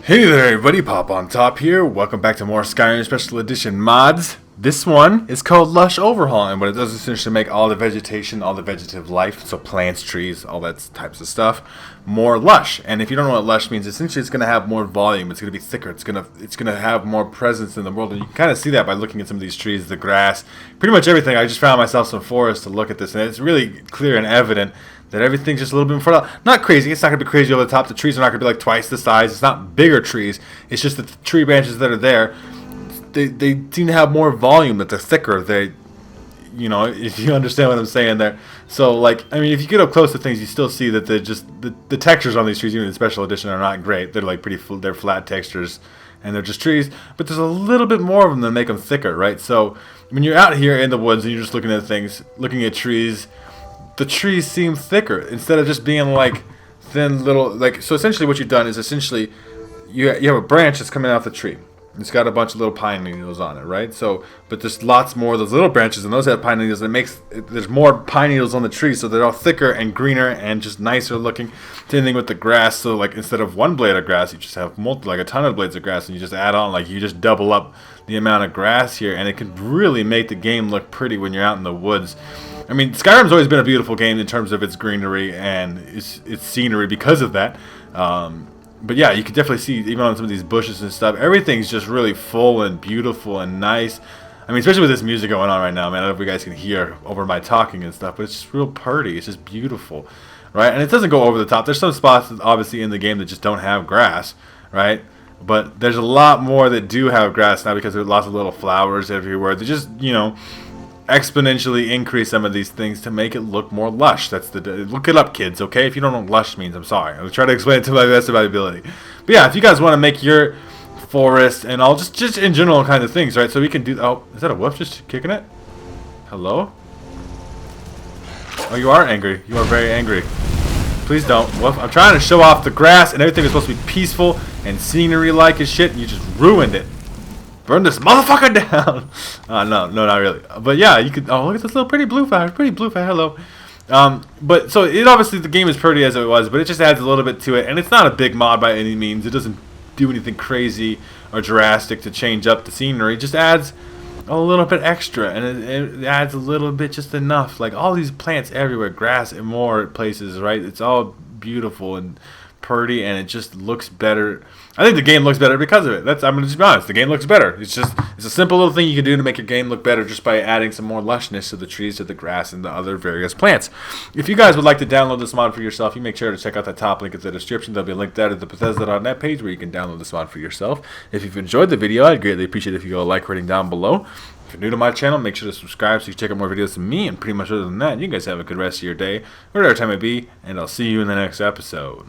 Hey there everybody, Popontop here. Welcome back to more Skyrim Special Edition mods. This one is called Lush Overhaul, and what it does is essentially make all the vegetation, all the vegetative life, so plants, trees, all that types of stuff, more lush. And if you don't know what lush means, essentially it's going to have more volume, it's going to be thicker, it's going to have more presence in the world. And you can kind of see that by looking at some of these trees, the grass, pretty much everything. I just found myself some forest to look at this, and it's really clear and evident that everything's just a little bit more out. Not crazy. It's not going to be crazy over the top. The trees are not going to be like twice the size. It's not bigger trees. It's just that the tree branches that are there, they seem to have more volume, that they're thicker. They, you know, if you understand what I'm saying there. So, like, I mean, if you get up close to things, you still see that they're just, the textures on these trees, even in the special edition, are not great. They're like they're flat textures, and they're just trees. But there's a little bit more of them that make them thicker, right? So, when you're out here in the woods and you're just looking at things, looking at trees, the trees seem thicker instead of just being like thin little, like, so essentially what you've done is essentially you have a branch that's coming off the tree. It's got a bunch of little pine needles on it, right? So, but there's lots more of those little branches, and those have pine needles. There's more pine needles on the tree, so they're all thicker and greener and just nicer looking. Same thing with the grass. So, like, instead of one blade of grass, you just have like a ton of blades of grass, and you just add on, like, you just double up the amount of grass here, and it can really make the game look pretty when you're out in the woods. I mean, Skyrim's always been a beautiful game in terms of its greenery and its scenery because of that. But yeah, you can definitely see, even on some of these bushes and stuff, everything's just really full and beautiful and nice. I mean, especially with this music going on right now, man. I don't know if you guys can hear over my talking and stuff, but it's just real pretty. It's just beautiful, right? And it doesn't go over the top. There's some spots, obviously, in the game that just don't have grass, right? But there's a lot more that do have grass now because there's lots of little flowers everywhere. They just, you know, exponentially increase some of these things to make it look more lush. Look it up, kids, okay? If you don't know what lush means, I'm sorry. I'll try to explain it to my best of my ability. But yeah, if you guys want to make your forest and all, just in general kind of things, right? So we can do. Oh, is that a wolf just kicking it? Hello? Oh, you are angry. You are very angry. Please don't. Wolf, I'm trying to show off the grass and everything is supposed to be peaceful and scenery-like as shit, and you just ruined it. Burn this motherfucker down! No, not really. But yeah, you could. Oh, look at this little pretty blue fire. Pretty blue fire. Hello. But so it obviously the game is pretty as it was, but it just adds a little bit to it, and it's not a big mod by any means. It doesn't do anything crazy or drastic to change up the scenery. It just adds a little bit extra, and it adds a little bit, just enough. Like all these plants everywhere, grass and more places, right? It's all beautiful and pretty, and it just looks better. I think the game looks better because of it. I'm gonna just be honest. The game looks better. It's a simple little thing you can do to make your game look better just by adding some more lushness to the trees, to the grass, and the other various plants. If you guys would like to download this mod for yourself, you make sure to check out that top link in the description. There'll be a link there to the Bethesda.net page where you can download this mod for yourself. If you've enjoyed the video, I'd greatly appreciate it if you go a like rating down below. If you're new to my channel, make sure to subscribe so you can check out more videos from me. And pretty much other than that, you guys have a good rest of your day, whatever time it be, and I'll see you in the next episode.